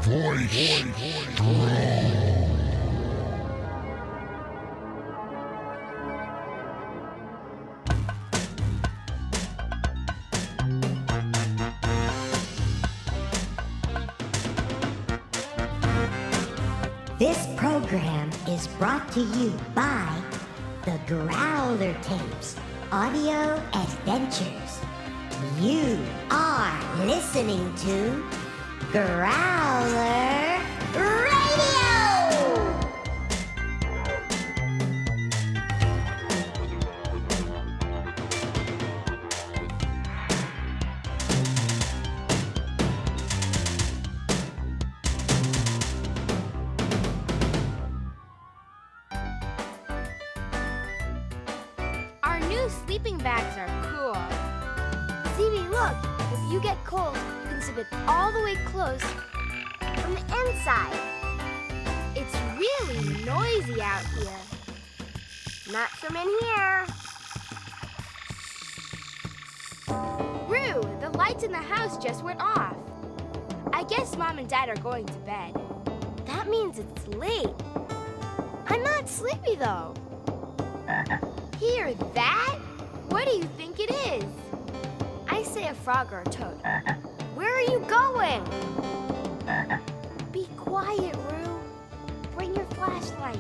Voice. This program is brought to you by the Growler Tapes Audio Adventures. You are listening to Growler Radio! Our new sleeping bags are cool. Stevie, look! If you get cold, you can zip it all the way closed from the inside. It's really noisy out here. Not from in here. Rue, the lights in the house just went off. I guess Mom and Dad are going to bed. That means it's late. I'm not sleepy, though. Hear that? What do you think it is? I say a frog or a toad. Where are you going? Be quiet, Rue. Bring your flashlight.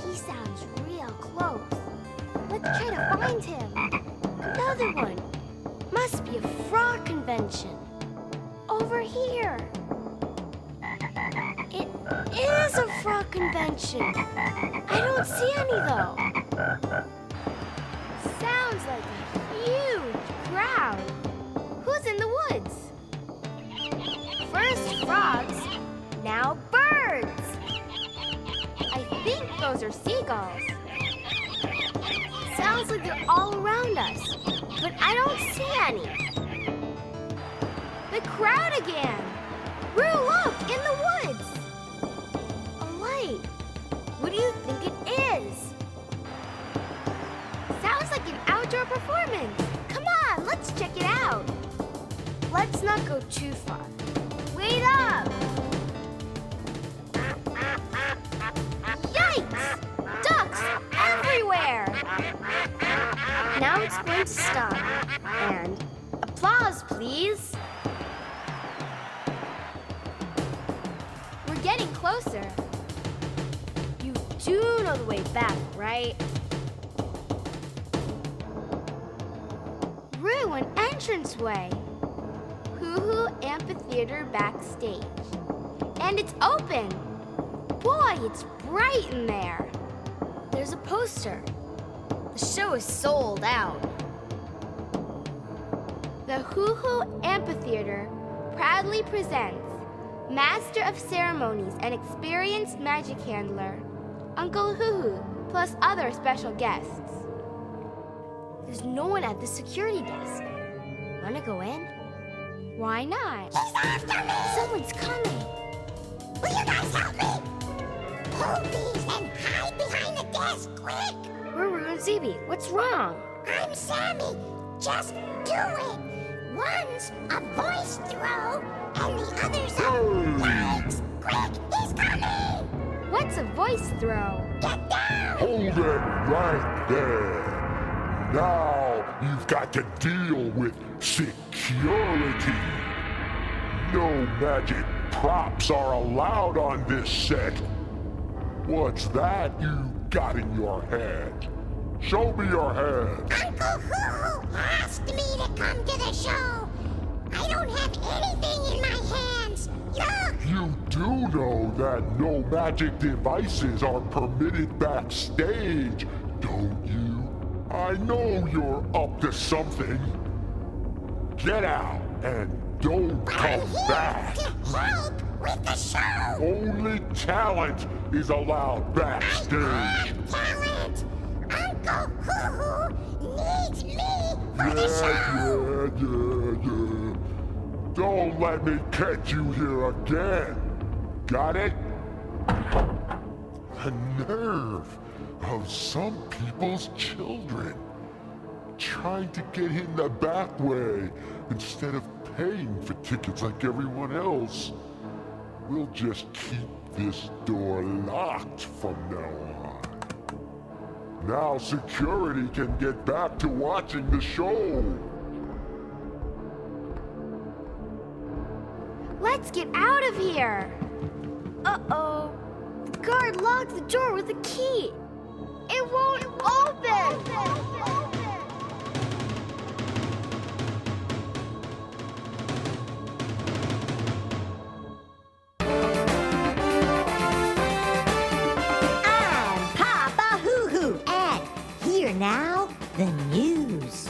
He sounds real close. Let's try to find him. Another one. Must be a frog convention. Over here. It is a frog convention. I don't see any, though. Sounds like a huge crowd. Who's in the woods? First frogs, now birds. I think those are seagulls. Sounds like they're all around us, but I don't see any. The crowd again. Rue, look, in the woods. A light. What do you think it is? Sounds like an outdoor performance. Come on, let's check it out. Let's not go too far. Wait up! Yikes! Ducks everywhere! Now it's going to stop. And applause, please. We're getting closer. You do know the way back, right? Rue, an entranceway. Huhu Amphitheater backstage. And it's open. Boy, it's bright in there. There's a poster. The show is sold out. The Huhu Amphitheater proudly presents Master of Ceremonies and experienced magic handler, Uncle Huhu, plus other special guests. There's no one at the security desk. Wanna go in? Why not? He's after me! Someone's coming. Will you guys help me? Hold these and hide behind the desk, quick! We're Rue and Zeeby. What's wrong? I'm Sammy. Just do it. One's a voice throw, and the other's a legs. Quick, he's coming! What's a voice throw? Get down! Hold it right there. Now you've got to deal with security. No magic props are allowed on this set. What's that you got in your hand? Show me your hand. Uncle Huhu asked me to come to the show. I don't have anything in my hands. Look! You do know that no magic devices are permitted backstage, don't you? I know you're up to something. Get out and don't come I'm here back. to help with the show. Only talent is allowed backstage. Talent! Uncle Huhu needs me for the show. Yeah. Don't let me catch you here again. Got it? The nerve of some people's children trying to get in the back way instead of paying for tickets like everyone else. we'll just keep this door locked from now on. Now security can get back to watching the show. Let's get out of here. Uh-oh. The guard locked the door with a key. It won't open. Now, the news.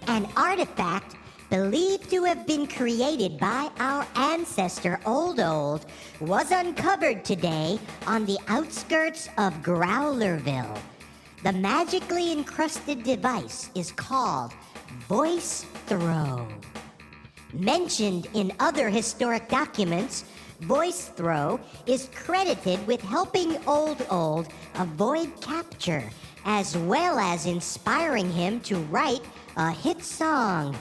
An artifact believed to have been created by our ancestor Old was uncovered today on the outskirts of Growlerville. The magically encrusted device is called Voice Throw. Mentioned in other historic documents, Voice Throw is credited with helping Old avoid capture, as well as inspiring him to write a hit song.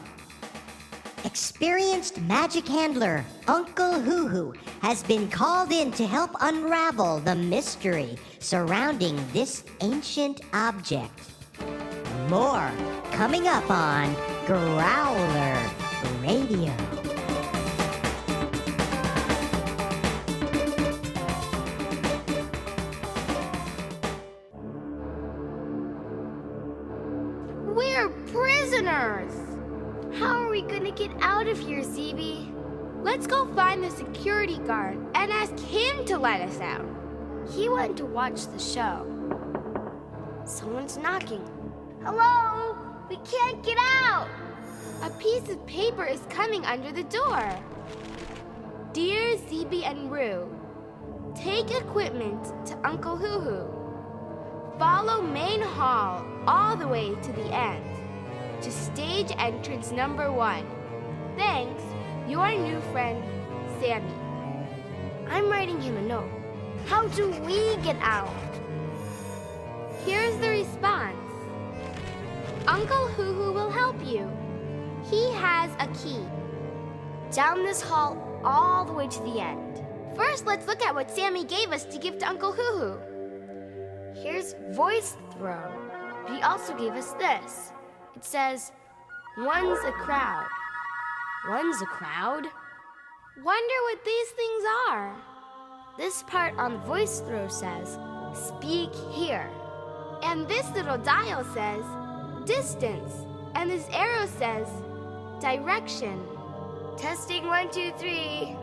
Experienced magic handler Uncle Huhu has been called in to help unravel the mystery surrounding this ancient object. More coming up on Growler Radio. We're prisoners! How are we gonna get out of here, ZB? Let's go find the security guard and ask him to let us out. He went to watch the show. Someone's knocking. Hello? We can't get out! A piece of paper is coming under the door. Dear ZB and Roo, take equipment to Uncle Huhu. Follow main hall all the way to the end, to stage entrance number 1. Thanks, your new friend, Sammy. I'm writing him a note. How do we get out? Here's the response. Uncle Huhu will help you. He has a key. Down this hall all the way to the end. First, let's look at what Sammy gave us to give to Uncle Huhu. Here's Voice Throw. He also gave us this. It says, one's a crowd. One's a crowd? Wonder what these things are. This part on Voice Throw says, speak here. And this little dial says, distance. And this arrow says, direction. Testing 1, 2, 3.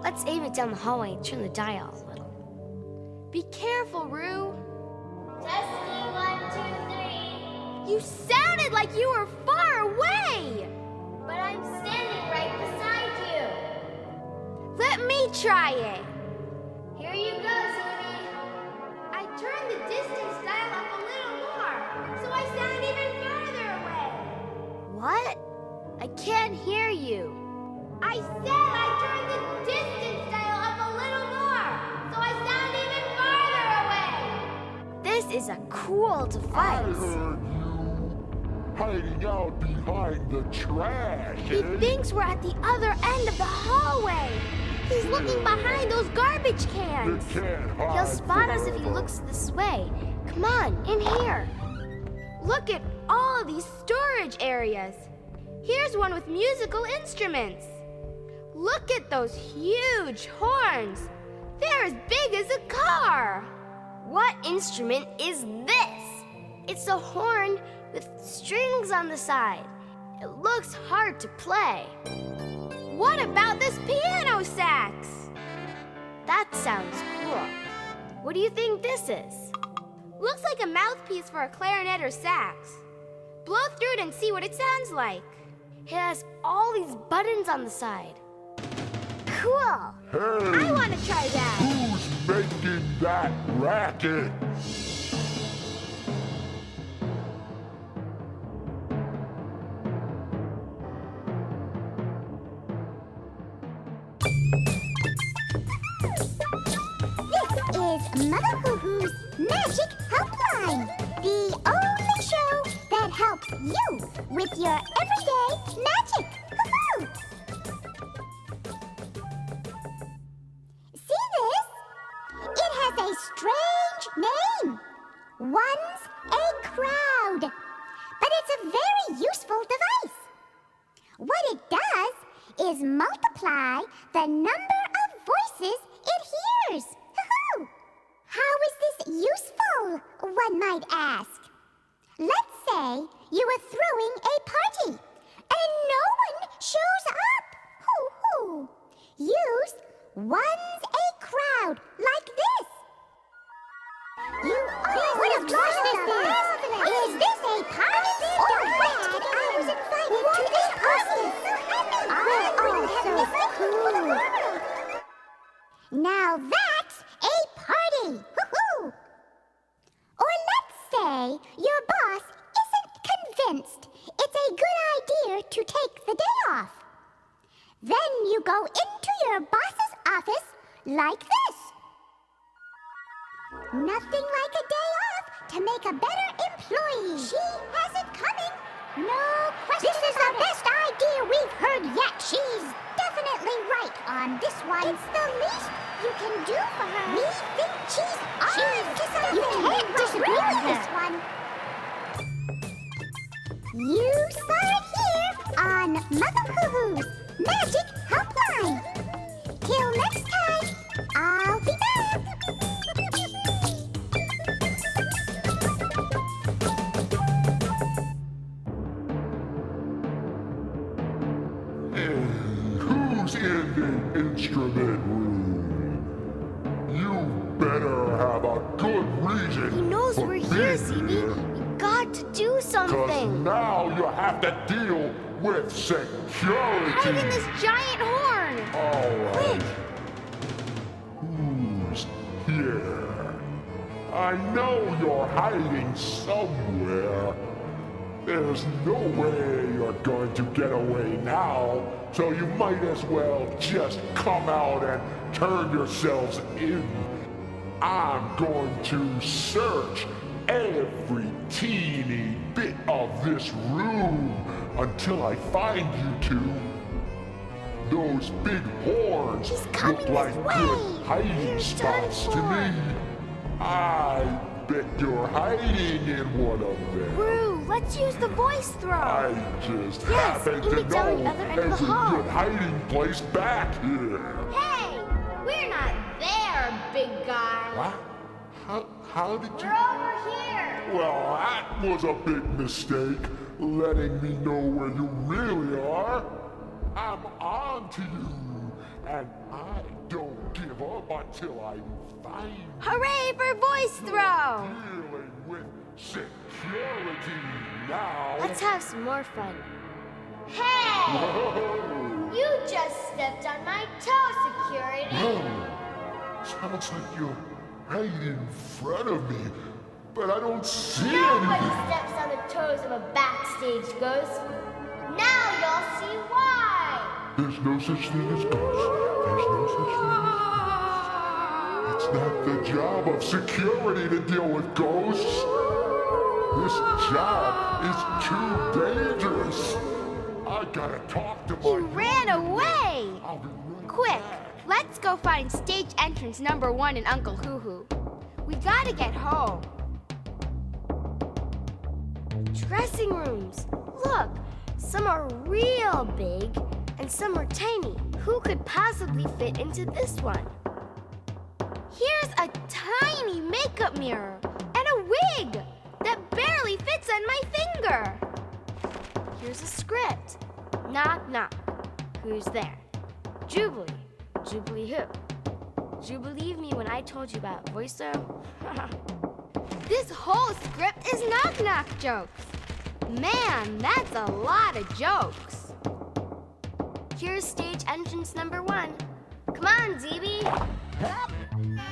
Let's aim it down the hallway and turn the dial a little. Be careful, Roo. Testing 1, 2, 3. You sounded like you were far away. But I'm standing right beside you. Let me try it. Here you go, Zoomy. I turned the distance dial up a little more, so I sound even farther away. What? I can't hear you. I said I turned the distance dial up a little more, so I sound even farther away. This is a cool device. I heard you hiding out behind the trash. He thinks we're at the other end of the hallway. He's looking behind those garbage cans. He'll spot us if he looks this way. Come on, in here. Look at all of these storage areas. Here's one with musical instruments. Look at those huge horns. They're as big as a car. What instrument is this? It's a horn with strings on the side. It looks hard to play. What about this piano sax? That sounds cool. What do you think this is? Looks like a mouthpiece for a clarinet or sax. Blow through it and see what it sounds like. It has all these buttons on the side. Cool. Hey, I want to try that. who's making that racket? This is Mother Huhu's Magic Helpline, the only show that helps you with your everyday magic. Hoo-hoo! is multiply the number of voices it hears. Hoo-hoo! How is this useful, one might ask? Let's say you are throwing a party and no one shows up. Hoo-hoo! Use one's a crowd like this. You what a gosh this is! Is this a party or what? I was invited to this party. So cool. Now that's a party. Hoo-hoo! Or let's say your boss isn't convinced it's a good idea to take the day off. Then you go into your boss's office like this. Nothing like a day off to make a better employee. She has it coming. No question. This is the best idea we've heard yet. She's definitely right on this one. It's the least you can do for her. We think she's on. You can't disagree with this one. You saw it here on Uncle Huhu's Magic Helpline. Till next time, I'll be back. Who's in the instrument room? You better have a good reason. He knows for we're here, being ZB. here, We got to do 'cause something. now you have to deal with security. Hide in this giant horn. All right. Quick. Who's here? I know you're hiding somewhere. There's no way you're going to get away now, so you might as well just come out and turn yourselves in. I'm going to search every teeny bit of this room until I find you two. Those big horns He's coming look this like way. good hiding Here's spots to Johnny me. I bet you're hiding in one of them. Roo, let's use the voice throw. I just Yes, happen you to can tell the know other end of the every hall. good hiding place back here. Hey, we're not there, big guy. What? How did you... We're over here. Well, that was a big mistake, letting me know where you really are. I'm on to you, and I don't give up until I find you. Hooray for voice throw. Dealing with security now. Let's have some more fun. Hey, Whoa. you just stepped on my toe, security. Whoa. Sounds like you're right in front of me, but I don't see Nobody anything. steps on the toes of a backstage ghost. Now you'll see why. There's no such thing as ghosts. There's no such thing as... It's not the job of security to deal with ghosts. This job is too dangerous. I gotta talk to He my... ran away. I'll be right Quick, back. let's go find stage entrance number 1 in Uncle Huhu. We gotta get home. Dressing rooms. Look, some are real big and some are tiny. Who could possibly fit into this one? Here's a tiny makeup mirror and a wig that barely fits on my finger. Here's a script. Knock, knock. Who's there? Jubilee. Jubilee who? Did you believe me when I told you about voiceover? This whole script is knock-knock jokes. Man, that's a lot of jokes. Here's stage entrance number 1. Come on, ZB. Hup.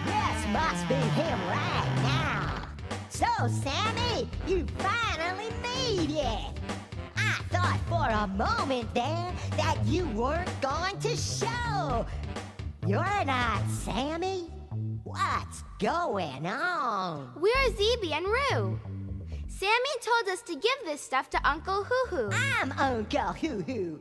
This must be him right now. So, Sammy, you finally made it. I thought for a moment there that you weren't going to show. You're not Sammy? What's going on? We're ZB and Roo. Sammy told us to give this stuff to Uncle Huhu. I'm Uncle Huhu.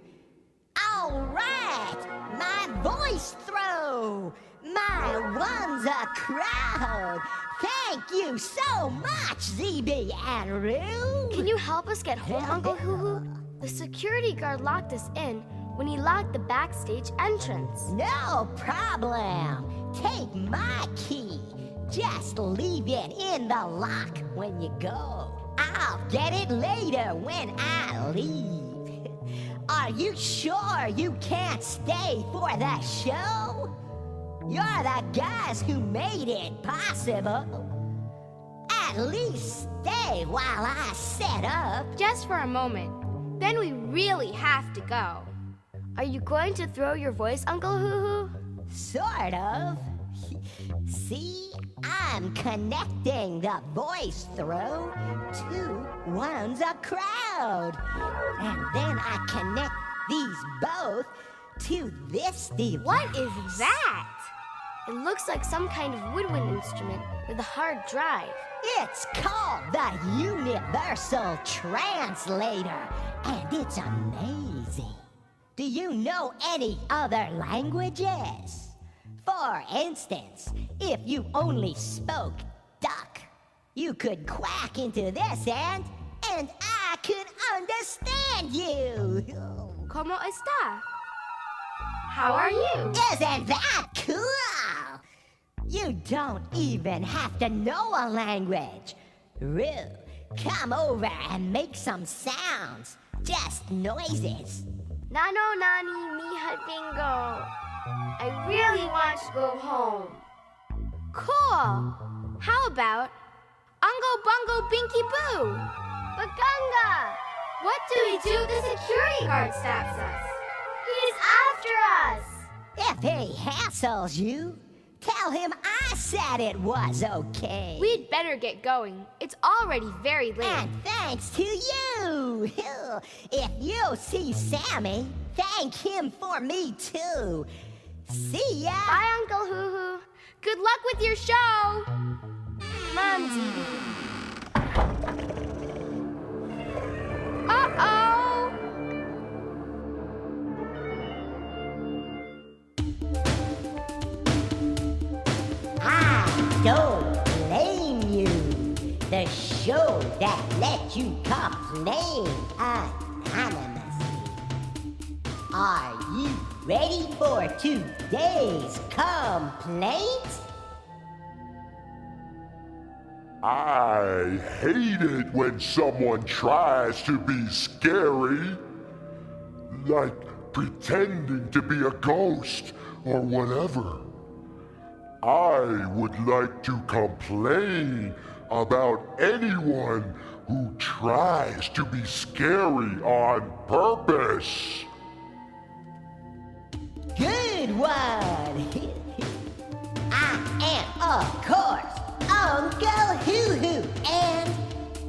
All right, my voice throw. My one's a crowd. Thank you so much, ZB and Roo. Can you help us get home, Uncle Huhu? The security guard locked us in when he locked the backstage entrance. No problem. Take my key. Just leave it in the lock when you go. I'll get it later when I leave. Are you sure you can't stay for the show? You're the guys who made it possible. At least stay while I set up. Just for a moment. Then we really have to go. Are you going to throw your voice, Uncle Huhu? Sort of. See, I'm connecting the voice throw to one's a crowd. And then I connect these both to this device. What is that? It looks like some kind of woodwind instrument with a hard drive. It's called the Universal Translator, and it's amazing. Do you know any other languages? For instance, if you only spoke duck, you could quack into this and I could understand you. ¿Cómo está? How are you? Isn't that cool? You don't even have to know a language. Rue, come over and make some sounds. Just noises. Nano nani mi bingo. I really want to go home. Cool. How about Ungo Bungo Binky Boo? Baganga! What do we do if the security guard stops us? He's after us! If he hassles you, tell him I said it was okay. We'd better get going. It's already very late. And thanks to you. If you see Sammy, thank him for me too. See ya. Bye, Uncle Huhu. Good luck with your show. Mumsy. Uh-oh. I don't blame you. The show that let you complain anonymously. Are you ready for today's complaint? I hate it when someone tries to be scary. Like pretending to be a ghost or whatever. I would like to complain about anyone who tries to be scary on purpose. Good one! I am, of course, Uncle Huhu, and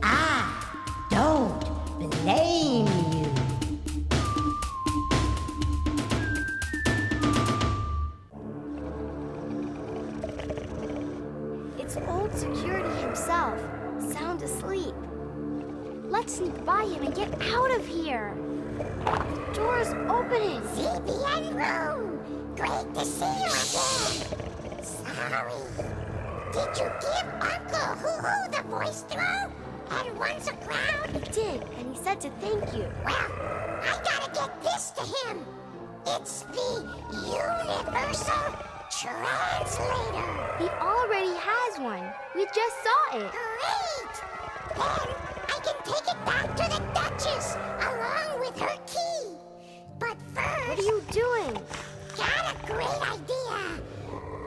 I don't blame you. It's old security himself, sound asleep. Let's sneak by him and get out of here. The door's opening. CBN Room! Great to see you again! Sorry. Did you give Uncle Huhu the voice throw and once a crowd? He did, and he said to thank you. Well, I gotta get this to him. It's the Universal Translator. He already has one. We just saw it. Great! Then I can take it back to the Duchess along with her key. But first... What are you doing? Got a great idea!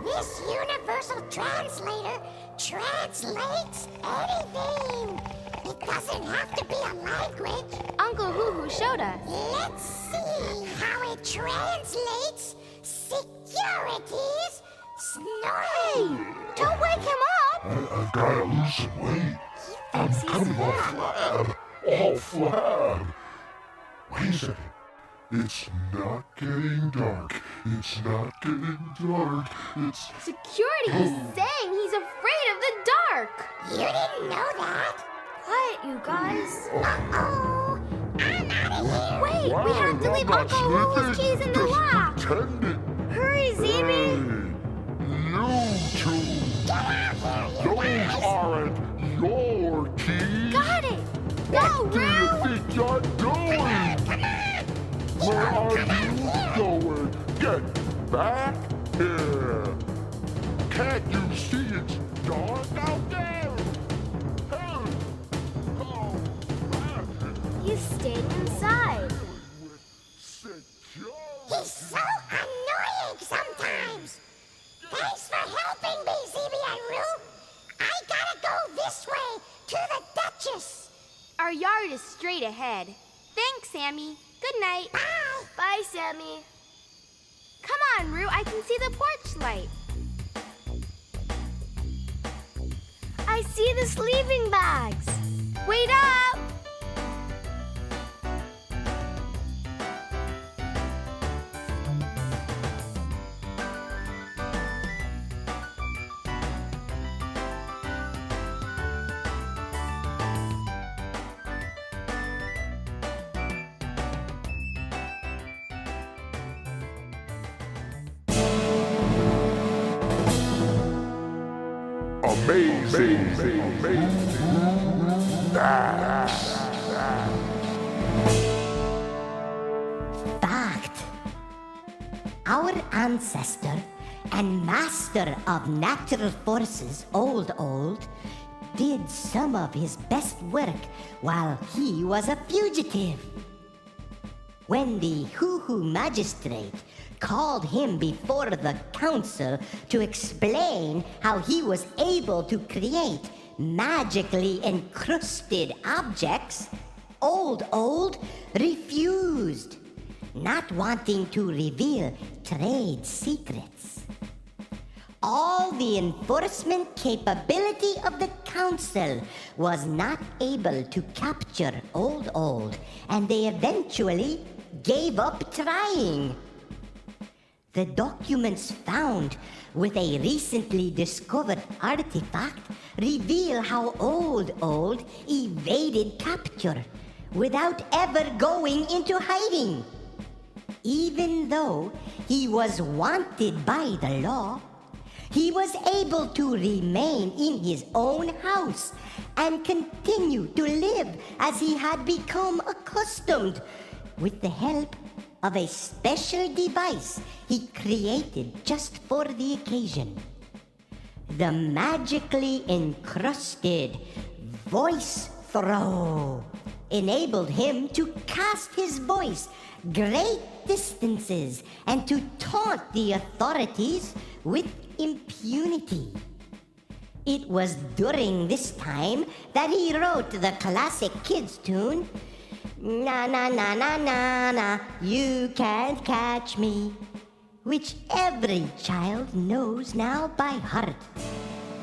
This Universal Translator translates anything! It doesn't have to be a language. Uncle Huhu showed us. Let's see how it translates security's snoring. Don't wake him up! I gotta lose some weight. I'm coming off flab. All flab. Wait a second. It's not getting dark. It's not getting dark. It's... Security is saying he's afraid of the dark. You didn't know that? Quiet, you guys. Uh-oh! I'm out of here! Wait, we have to leave Uncle Huhu's keys in the lock. Pretending. Hurry, Hey, Zeeby. you two. Get out here, you Those guys! aren't your keys. Got it. Go, What do you Roo. think you're doing? Come on! Where are you back here. Can't you see it's dark out there? Hey! Oh, man. He's staying inside. He's so annoying sometimes. Thanks for helping me, Zebby and Roo. I gotta go this way to the Duchess. Our yard is straight ahead. Thanks, Sammy. Good night. Bye. Bye, Sammy. Come on, Roo. I can see the porch light. I see the sleeping bags. Wait up! Amazing. Fact. Our ancestor and master of natural forces, Old, did some of his best work while he was a fugitive. When the Huhu magistrate called him before the council to explain how he was able to create magically encrusted objects, Old refused, not wanting to reveal trade secrets. All the enforcement capability of the council was not able to capture Old, and they eventually gave up trying. The documents found with a recently discovered artifact reveal how Old evaded capture without ever going into hiding. Even though he was wanted by the law, he was able to remain in his own house and continue to live as he had become accustomed, with the help of a special device he created just for the occasion. The magically encrusted voice throw enabled him to cast his voice great distances and to taunt the authorities with impunity. It was during this time that he wrote the classic kids tune, "Na na na na na na, you can't catch me," which every child knows now by heart.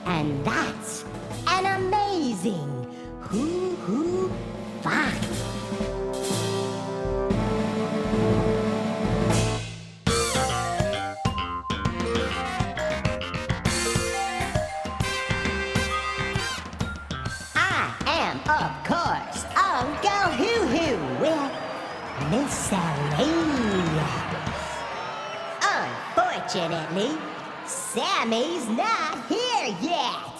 And that's an amazing Huhu fact. Of course, Uncle Huhu with miscellaneous. Unfortunately, Sammy's not here yet,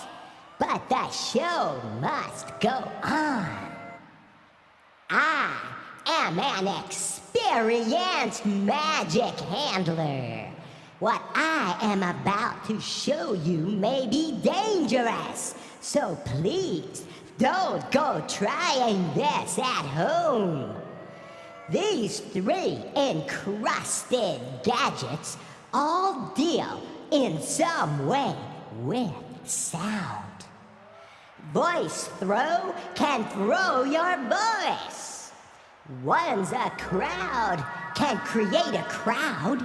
but the show must go on. I am an experienced magic handler. What I am about to show you may be dangerous, so please don't go trying this at home. These 3 encrusted gadgets all deal in some way with sound. Voice throw can throw your voice. Once a crowd can create a crowd,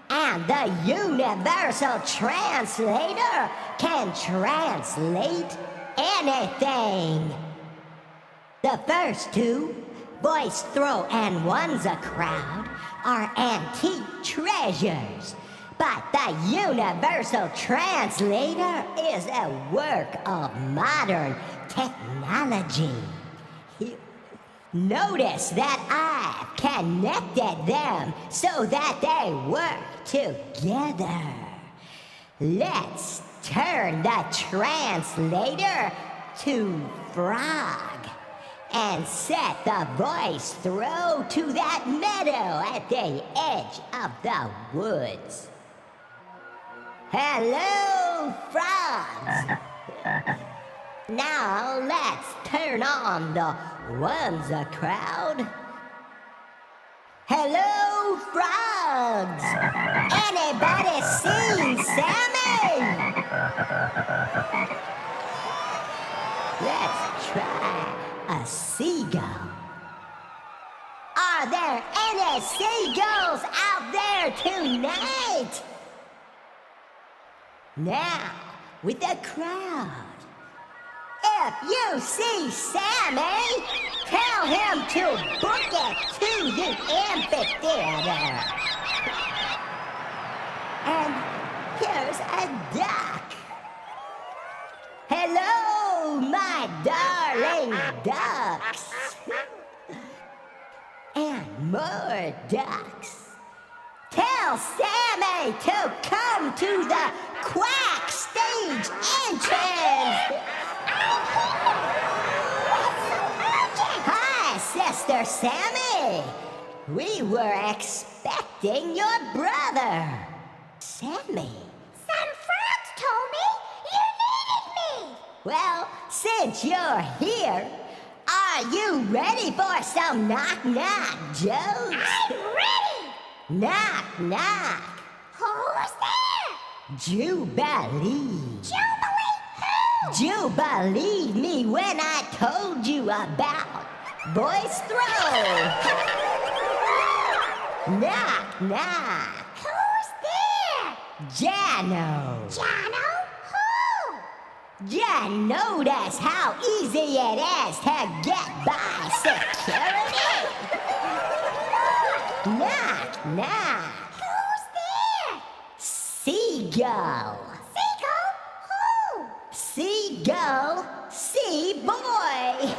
and the universal translator can translate anything. The first 2, voice throw and one's a crowd, are antique treasures. But the universal translator is a work of modern technology. Notice that I've connected them so that they work together. Let's turn the translator to frog and set the voice throw to that meadow at the edge of the woods. Hello, frogs! Now let's turn on the ones-a crowd. Hello, frogs! Anybody seen Sammy? Let's try a seagull. Are there any seagulls out there tonight? Now, with the crowd. If you see Sammy, tell him to book it to the amphitheater. And here's a duck. Hello, my darling ducks. And more ducks. Tell Sammy to come to the quack stage entrance. Hi, Sister Sammy. We were expecting your brother, Sammy. Some frogs told me you needed me. Well, since you're here, are you ready for some knock-knock jokes? I'm ready. Knock, knock. Who's there? Jubilee. Jubilee who? You believe me when I told you about voice throw. Knock, knock. Who's there? Jano. Jano who? Ya notice how easy it is to get by security? Knock, knock. Who's there? Seagull. Seagull who? Seagull, sea boy.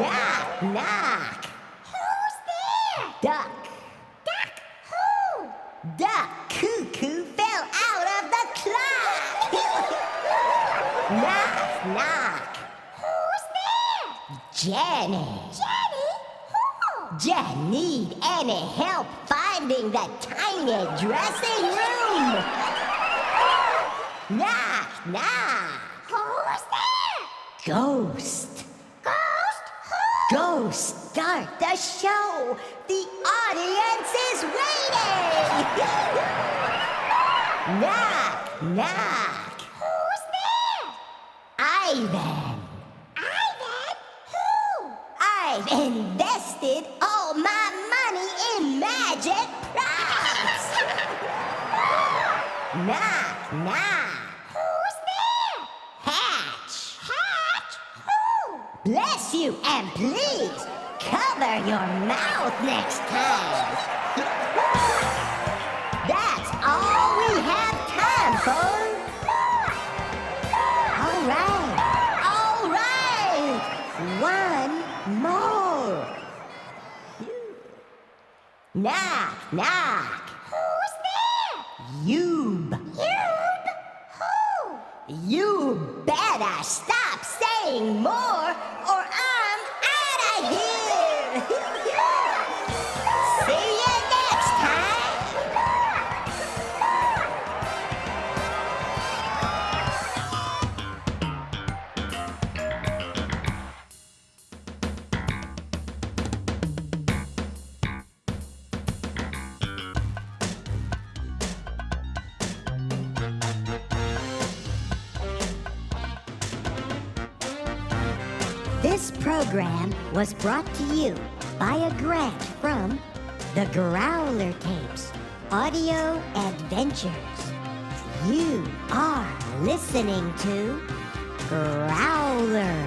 Knock, knock. Who's there? Duck. Duck who? Duck cuckoo fell out of the clock. Knock, knock. Who's there? Jenny. Jenny who? Ya need any help finding the tiny dressing room? Knock, knock. Who's there? Ghost. Ghost who? Ghost, start the show. The audience is waiting. Knock, knock. Who's there? Ivan. Ivan who? I've invested all my money in magic props. Knock, knock. Who's there? Hatch. Hatch who? Bless you and please cover your mouth next time. That's all we have time for. All right. One more. Knock, knock. Who's there? Yoob. Yoob who? You better stop saying more or I'm out of here. See you next time. This program was brought to you by a grant from the Growler Tapes Audio Adventures. You are listening to Growler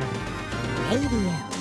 Radio.